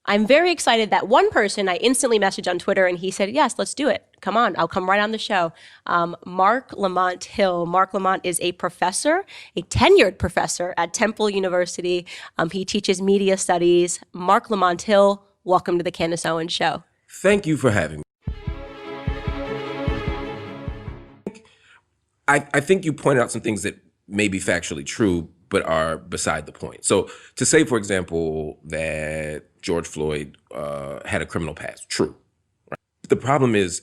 I'm very excited that one person I instantly messaged on Twitter and he said, yes, let's do it. Come on, I'll come right on the show. Marc Lamont Hill. Marc Lamont is a professor, a tenured professor at Temple University. He teaches media studies. Marc Lamont Hill, welcome to the Candace Owens Show. Thank you for having me. I think you pointed out some things that may be factually true, but are beside the point. So to say, for example, that George Floyd had a criminal past, true. Right? The problem is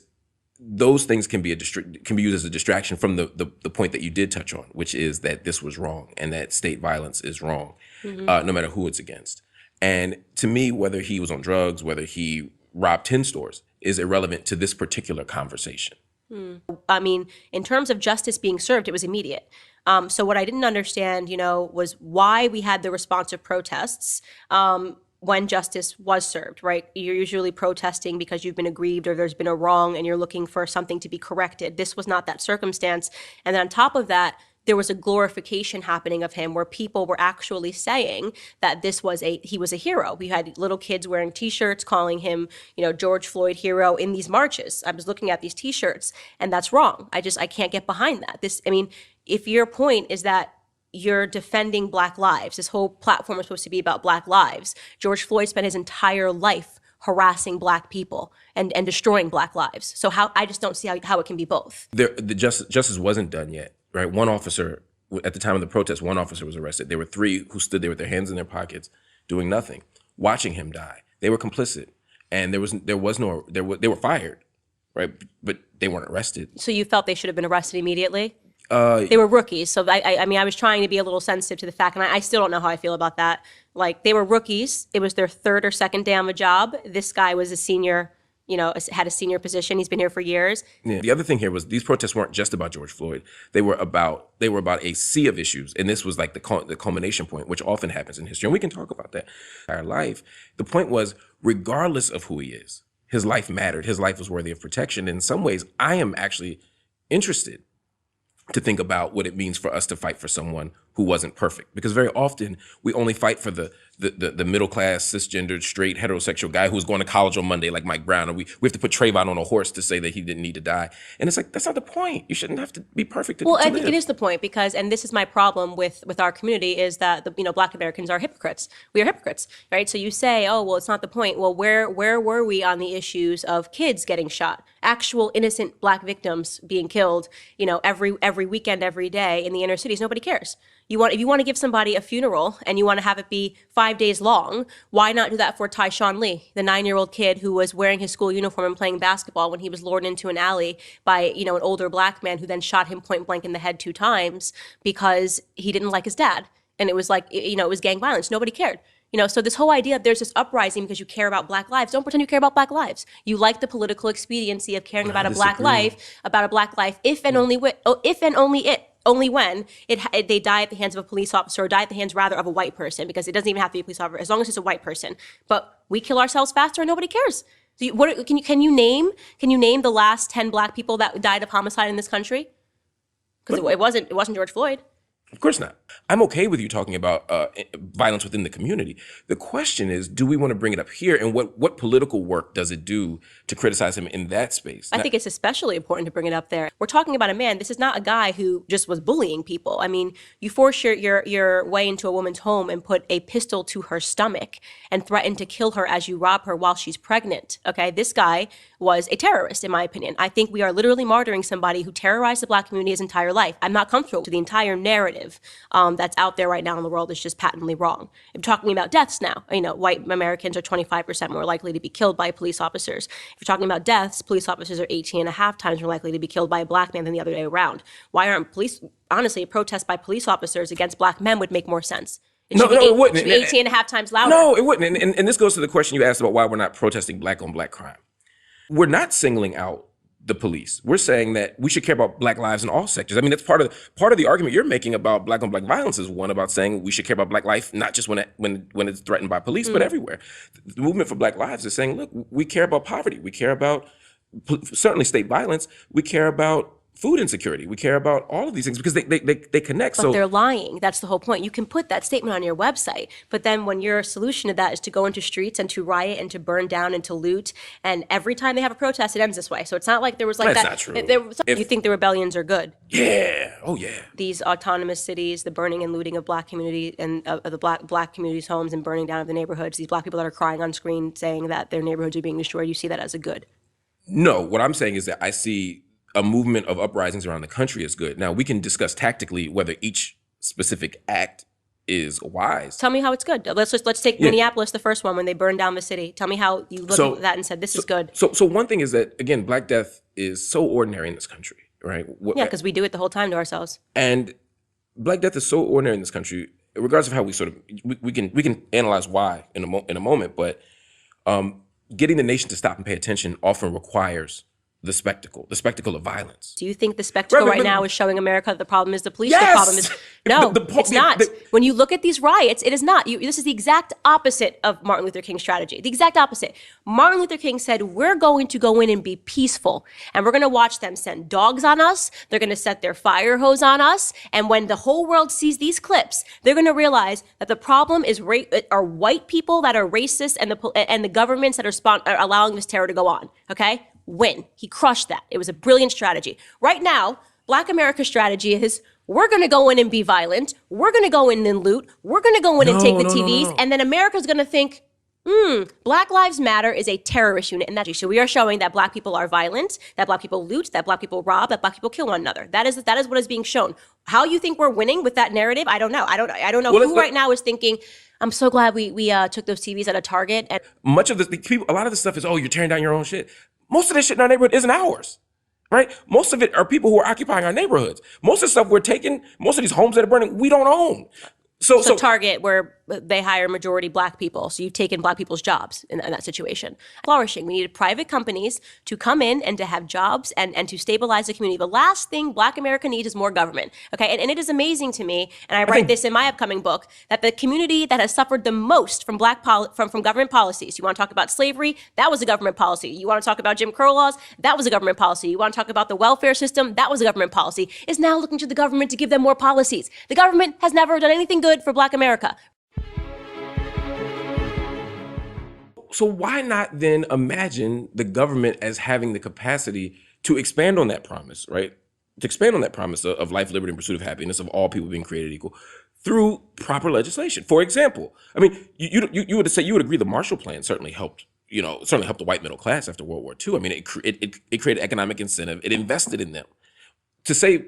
those things can be used as a distraction from the point that you did touch on, which is that this was wrong and that state violence is wrong, no matter who it's against. And to me, whether he was on drugs, whether he robbed 10 stores, is irrelevant to this particular conversation. I mean, in terms of justice being served, it was immediate. So what I didn't understand, was why we had the responsive protests when justice was served, right? You're usually protesting because you've been aggrieved or there's been a wrong and you're looking for something to be corrected. This was not that circumstance. And then on top of that, there was a glorification happening of him where people were actually saying that he was a hero. We had little kids wearing T-shirts calling him, George Floyd hero in these marches. I was looking at these T-shirts and that's wrong. I can't get behind that. If your point is that you're defending Black lives, this whole platform is supposed to be about Black lives. George Floyd spent his entire life harassing Black people and destroying Black lives. So I just don't see how it can be both. The justice wasn't done yet. Right, one officer, at the time of the protest, one officer was arrested. There were 3 who stood there with their hands in their pockets, doing nothing, watching him die. They were complicit, and they were fired, right? But they weren't arrested. So you felt they should have been arrested immediately? They were rookies. So I was trying to be a little sensitive to the fact, and I still don't know how I feel about that. Like, they were rookies. It was their 3rd or 2nd day on the job. This guy was a senior. Had a senior position. He's been here for years. Yeah. The other thing here was these protests weren't just about George Floyd. They were about a sea of issues, and this was like the culmination point, which often happens in history, and we can talk about that. Our life. The point was, regardless of who he is, his life mattered. His life was worthy of protection. In some ways, I am actually interested to think about what it means for us to fight for someone who wasn't perfect, because very often we only fight for the middle class, cisgendered, straight, heterosexual guy who's going to college on Monday like Mike Brown, and we have to put Trayvon on a horse to say that he didn't need to die. And it's like, that's not the point. You shouldn't have to be perfect to I think live. it is the point, because, and this is my problem with our community, is that Black Americans are hypocrites. We are hypocrites, right? So you say, oh, well, it's not the point. Well, where were we on the issues of kids getting shot, actual innocent Black victims being killed, every weekend, every day in the inner cities? Nobody cares. If you want to give somebody a funeral and you want to have it be 5 days long, why not do that for Tyshawn Lee, the 9-year-old kid who was wearing his school uniform and playing basketball when he was lured into an alley by, an older Black man who then shot him point blank in the head 2 times because he didn't like his dad. And it was like, it was gang violence. Nobody cared. So this whole idea of there's this uprising because you care about Black lives. Don't pretend you care about Black lives. You like the political expediency of caring about a Black life, if and only when they die at the hands of a police officer, or die at the hands rather of a white person, because it doesn't even have to be a police officer, as long as it's a white person. But we kill ourselves faster and nobody cares. So can you name the last 10 Black people that died of homicide in this country? Because it wasn't George Floyd. Of course not. I'm okay with you talking about violence within the community. The question is, do we want to bring it up here? And what political work does it do to criticize him in that space? I think it's especially important to bring it up there. We're talking about a man. This is not a guy who just was bullying people. I mean, you force your way into a woman's home and put a pistol to her stomach and threaten to kill her as you rob her while she's pregnant. Okay, this guy was a terrorist, in my opinion. I think we are literally martyring somebody who terrorized the Black community his entire life. I'm not comfortable with the entire narrative that's out there right now in the world is just patently wrong. I'm talking about deaths now. White Americans are 25% more likely to be killed by police officers. If you're talking about deaths, police officers are 18.5 times more likely to be killed by a Black man than the other way around. Why aren't police, honestly, a protest by police officers against Black men would make more sense. It wouldn't. It should be 18.5 times louder. No, it wouldn't. And this goes to the question you asked about why we're not protesting Black on Black crime. We're not singling out the police. We're saying that we should care about Black lives in all sectors. I mean, that's part of the argument you're making about Black on Black violence is one about saying we should care about Black life, not just when it's threatened by police, but everywhere. The movement for Black lives is saying, look, we care about poverty. We care about certainly state violence. We care about food insecurity. We care about all of these things because they connect. But they're lying. That's the whole point. You can put that statement on your website, but then when your solution to that is to go into streets and to riot and to burn down and to loot, and every time they have a protest, it ends this way. So it's not like there was like That's that. not true. You think the rebellions are good? Yeah. Oh yeah. These autonomous cities, the burning and looting of black community and of the black communities' homes and burning down of the neighborhoods. These black people that are crying on screen saying that their neighborhoods are being destroyed. You see that as a good? No. What I'm saying is that I see a movement of uprisings around the country is good. Now, we can discuss tactically whether each specific act is wise. Tell me how it's good. Let's take Minneapolis, the first one, when they burned down the city. Tell me how you looked at that and said, this is good. So one thing is that, again, Black death is so ordinary in this country, right? Yeah, because we do it the whole time to ourselves. And Black death is so ordinary in this country, regardless of how we sort of, we can analyze why in a moment, but getting the nation to stop and pay attention often requires the spectacle of violence. Do you think the spectacle right now is showing America that the problem is the police? Yes! The problem is no, it's not. When you look at these riots, it is not. This is the exact opposite of Martin Luther King's strategy. The exact opposite. Martin Luther King said, we're going to go in and be peaceful, and we're going to watch them send dogs on us. They're going to set their fire hose on us, and when the whole world sees these clips, they're going to realize that the problem is are white people that are racist and the governments that are allowing this terror to go on. Okay. Win. He crushed that. It was a brilliant strategy. Right now, Black America's strategy is we're going to go in and be violent. We're going to go in and loot. We're going to go in and take the TVs. And then America's going to think, Black Lives Matter is a terrorist unit. And so we are showing that Black people are violent, that Black people loot, that Black people rob, that Black people kill one another. That is what is being shown. How you think we're winning with that narrative? I don't know. I don't know who right now is thinking, I'm so glad we took those TVs at a Target. And much of a lot of the stuff is, oh, you're tearing down your own shit. Most of this shit in our neighborhood isn't ours, right? Most of it are people who are occupying our neighborhoods. Most of the stuff we're taking, most of these homes that are burning, we don't own. So Target, where they hire majority Black people, so you've taken Black people's jobs in that situation. Flourishing. We needed private companies to come in and to have jobs and to stabilize the community. The last thing Black America needs is more government. Okay, and it is amazing to me, and I write this in my upcoming book, that the community that has suffered the most from from government policies. You want to talk about slavery? That was a government policy. You want to talk about Jim Crow laws? That was a government policy. You want to talk about the welfare system? That was a government policy. Is now looking to the government to give them more policies. The government has never done anything good for Black America. So why not then imagine the government as having the capacity to expand on that promise, right? To expand on that promise of life, liberty, and pursuit of happiness of all people being created equal through proper legislation. For example, I mean, you would agree the Marshall Plan certainly helped the white middle class after World War II. I mean, it created economic incentive. It invested in them. To say,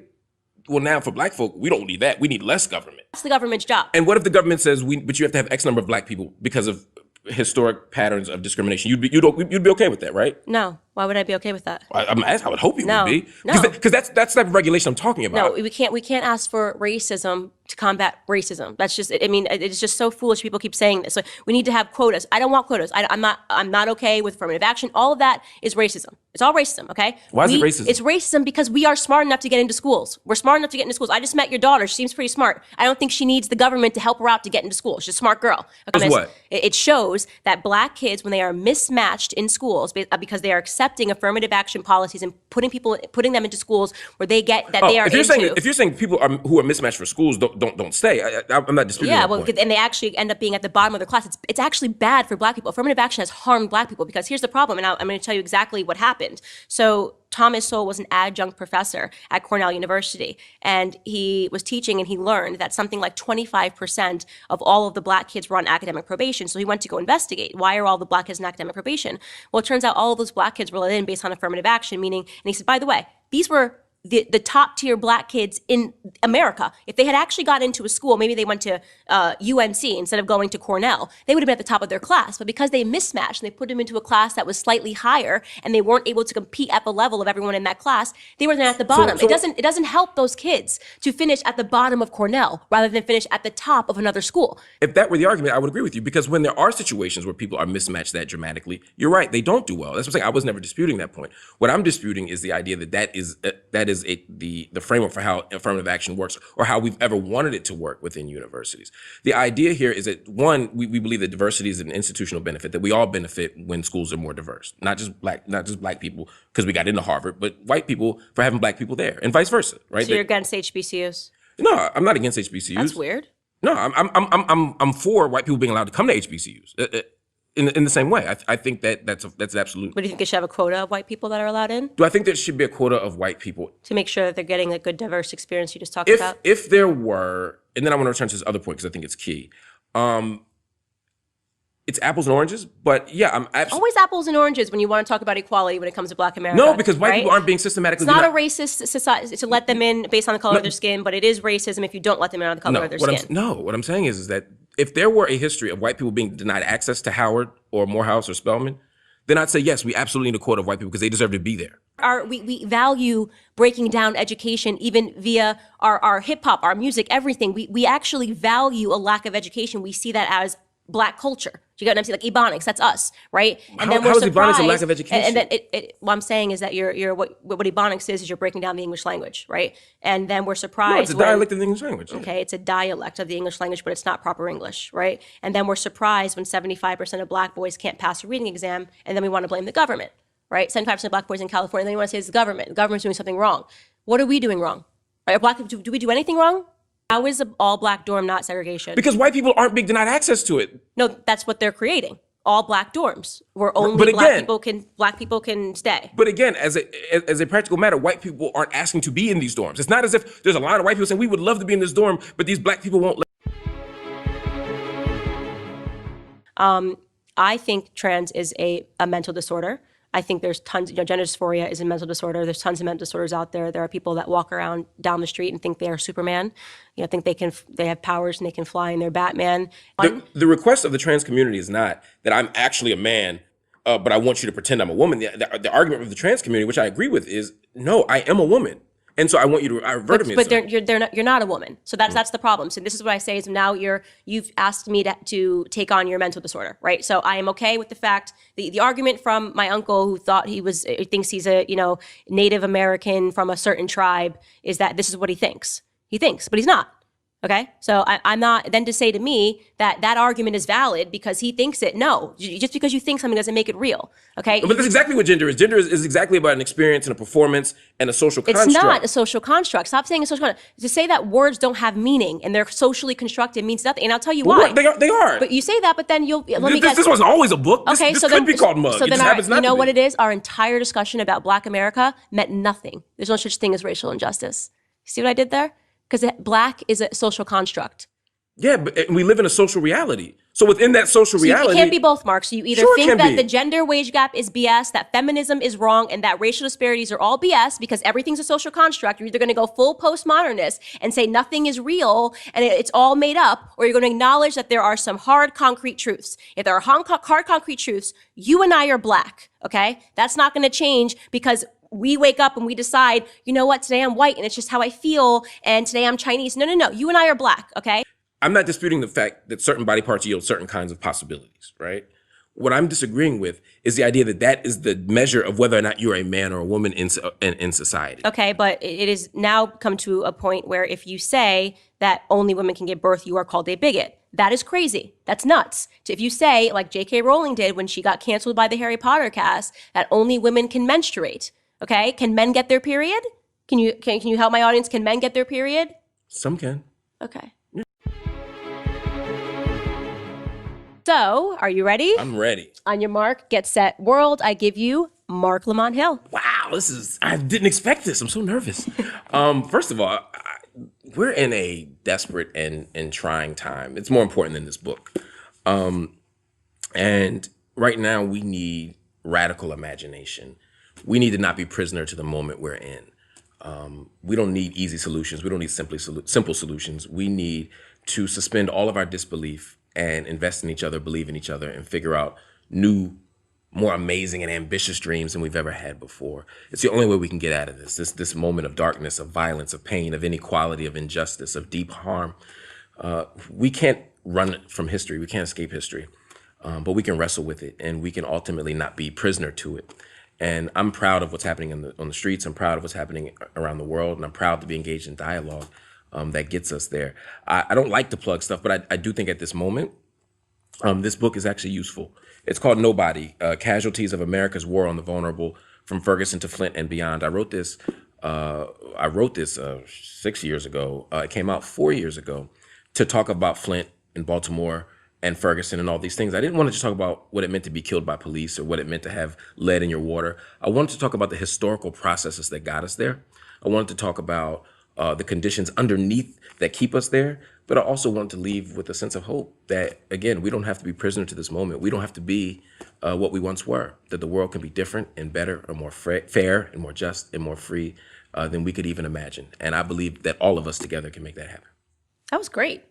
well, now for Black folk, we don't need that. We need less government. That's the government's job. And what if the government says, but you have to have X number of Black people because of historic patterns of discrimination? You'd be okay with that, right? No. Why would I be okay with that? I would hope you would be. No. Because that's the type of regulation I'm talking about. No, we can't ask for racism to combat racism. That's just, I mean, it's just so foolish. People keep saying this. So we need to have quotas. I don't want quotas. I'm not okay with affirmative action. All of that is racism. It's all racism, okay? Why is it racism? It's racism because we are smart enough to get into schools. We're smart enough to get into schools. I just met your daughter. She seems pretty smart. I don't think she needs the government to help her out to get into school. She's a smart girl. Okay? What? It shows that Black kids, when they are mismatched in schools because they are accepting affirmative action policies and putting them into schools where they get that they are into. If you're saying people who are mismatched for schools don't stay, I'm not disputing that point. And they actually end up being at the bottom of their class. It's actually bad for Black people. Affirmative action has harmed Black people because here's the problem, and I'm going to tell you exactly what happened. So Thomas Sowell was an adjunct professor at Cornell University, and he was teaching, and he learned that something like 25% of all of the Black kids were on academic probation. So he went to go investigate. Why are all the Black kids on academic probation? Well, it turns out all of those Black kids were let in based on affirmative action, meaning, and he said, by the way, these were the top tier Black kids in America. If they had actually got into a school, maybe they went to UNC instead of going to Cornell, they would have been at the top of their class. But because they mismatched and they put them into a class that was slightly higher and they weren't able to compete at the level of everyone in that class, they were then at the bottom. It doesn't help those kids to finish at the bottom of Cornell rather than finish at the top of another school. If that were the argument, I would agree with you, because when there are situations where people are mismatched that dramatically, you're right, they don't do well. That's what I'm saying. I was never disputing that point. What I'm disputing is the idea that that is the framework for how affirmative action works, or how we've ever wanted it to work within universities. The idea here is that, one, we believe that diversity is an institutional benefit, that we all benefit when schools are more diverse, not just black people because we got into Harvard, but white people for having black people there, and vice versa, right? So you're against HBCUs? No, I'm not against HBCUs. That's weird. No, I'm for white people being allowed to come to HBCUs. In the same way, I think that's absolute. What do you think, it should have a quota of white people that are allowed in? Do I think there should be a quota of white people to make sure that they're getting a good, diverse experience you just talked about? If there were, and then I want to return to this other point because I think it's key. It's apples and oranges, but yeah, I'm always apples and oranges when you want to talk about equality when it comes to Black America. No, because white people aren't being systematically. It's not a racist society to let them in based on the color of their skin, but it is racism if you don't let them in on the color of their skin. What I'm saying is that if there were a history of white people being denied access to Howard or Morehouse or Spelman, then I'd say yes, we absolutely need a quota of white people because they deserve to be there. We value breaking down education even via our hip hop, our music, everything. We actually value a lack of education. We see that as Black culture. You get what I'm saying? Like Ebonics, that's us, right? And then we're how is Ebonics a lack of education? And then what I'm saying is that what Ebonics is you're breaking down the English language, right? And then we're surprised. No, it's a dialect of the English language. Okay, it's a dialect of the English language, but it's not proper English, right? And then we're surprised when 75% of Black boys can't pass a reading exam, and then we want to blame the government, right? 75% of Black boys in California, then you want to say it's the government. The government's doing something wrong. What are we doing wrong? Right? Do we do anything wrong? How is an all-Black dorm not segregation? Because white people aren't being denied access to it. No, that's what they're creating. All Black dorms where only Black people can stay. But again, as a practical matter, white people aren't asking to be in these dorms. It's not as if there's a line of white people saying we would love to be in this dorm, but these Black people won't let. I think trans is a mental disorder. I think there's tons, gender dysphoria is a mental disorder. There's tons of mental disorders out there. There are people that walk around down the street and think they are Superman. Think they have powers and they can fly and they're Batman. The request of the trans community is not that I'm actually a man, but I want you to pretend I'm a woman. The argument of the trans community, which I agree with, is no, I am a woman. And so I want you to revert me. But you're not a woman. So that's the problem. So this is what I say is now you've asked me to take on your mental disorder, right? So I am okay with the fact, the argument from my uncle who thinks he's a Native American from a certain tribe is that this is what he thinks. He thinks, but he's not. Okay, so I'm not, then to say to me that argument is valid because he thinks it, no. Just because you think something doesn't make it real, okay? But that's exactly what gender is. Gender is exactly about an experience and a performance and a social construct. It's not a social construct. Stop saying a social construct. To say that words don't have meaning and they're socially constructed means nothing, and I'll tell you why. They are. But you say that, but then This wasn't always a book. Okay, this could be called mug. So then you know what it is? Our entire discussion about Black America meant nothing. There's no such thing as racial injustice. See what I did there? Because Black is a social construct. Yeah, but we live in a social reality. So within that social reality... It can't be both, Mark. So you either think that the gender wage gap is BS, that feminism is wrong, and that racial disparities are all BS because everything's a social construct. You're either going to go full postmodernist and say nothing is real and it's all made up, or you're going to acknowledge that there are some hard, concrete truths. If there are hard, concrete truths, you and I are Black, okay? That's not going to change because we wake up and we decide, you know what, today I'm white and it's just how I feel, and today I'm Chinese. No. You and I are Black, okay? I'm not disputing the fact that certain body parts yield certain kinds of possibilities, right? What I'm disagreeing with is the idea that that is the measure of whether or not you're a man or a woman in society. Okay, but it has now come to a point where if you say that only women can give birth, you are called a bigot. That is crazy. That's nuts. If you say, like J.K. Rowling did when she got canceled by the Harry Potter cast, that only women can menstruate. Okay, can men get their period? Can you help my audience? Can men get their period? Some can. Okay. Yeah. So, are you ready? I'm ready. On your mark, get set, world, I give you Marc Lamont Hill. Wow, I didn't expect this. I'm so nervous. First of all, we're in a desperate and trying time. It's more important than this book. And right now we need radical imagination. We need to not be prisoner to the moment we're in. We don't need easy solutions. We don't need simple solutions. We need to suspend all of our disbelief and invest in each other, believe in each other, and figure out new, more amazing and ambitious dreams than we've ever had before. It's the only way we can get out of this moment of darkness, of violence, of pain, of inequality, of injustice, of deep harm. We can't run from history. We can't escape history, but we can wrestle with it, and we can ultimately not be prisoner to it. And I'm proud of what's happening on the streets. I'm proud of what's happening around the world, and I'm proud to be engaged in dialogue that gets us there. I don't like to plug stuff, but I do think at this moment, this book is actually useful. It's called Nobody, Casualties of America's War on the Vulnerable, from Ferguson to Flint and Beyond. I wrote this 6 years ago. It came out 4 years ago to talk about Flint and Baltimore and Ferguson and all these things. I didn't want to just talk about what it meant to be killed by police or what it meant to have lead in your water. I wanted to talk about the historical processes that got us there. I wanted to talk about the conditions underneath that keep us there. But I also wanted to leave with a sense of hope that, again, we don't have to be prisoner to this moment. We don't have to be what we once were, that the world can be different and better or more fair and more just and more free than we could even imagine. And I believe that all of us together can make that happen. That was great.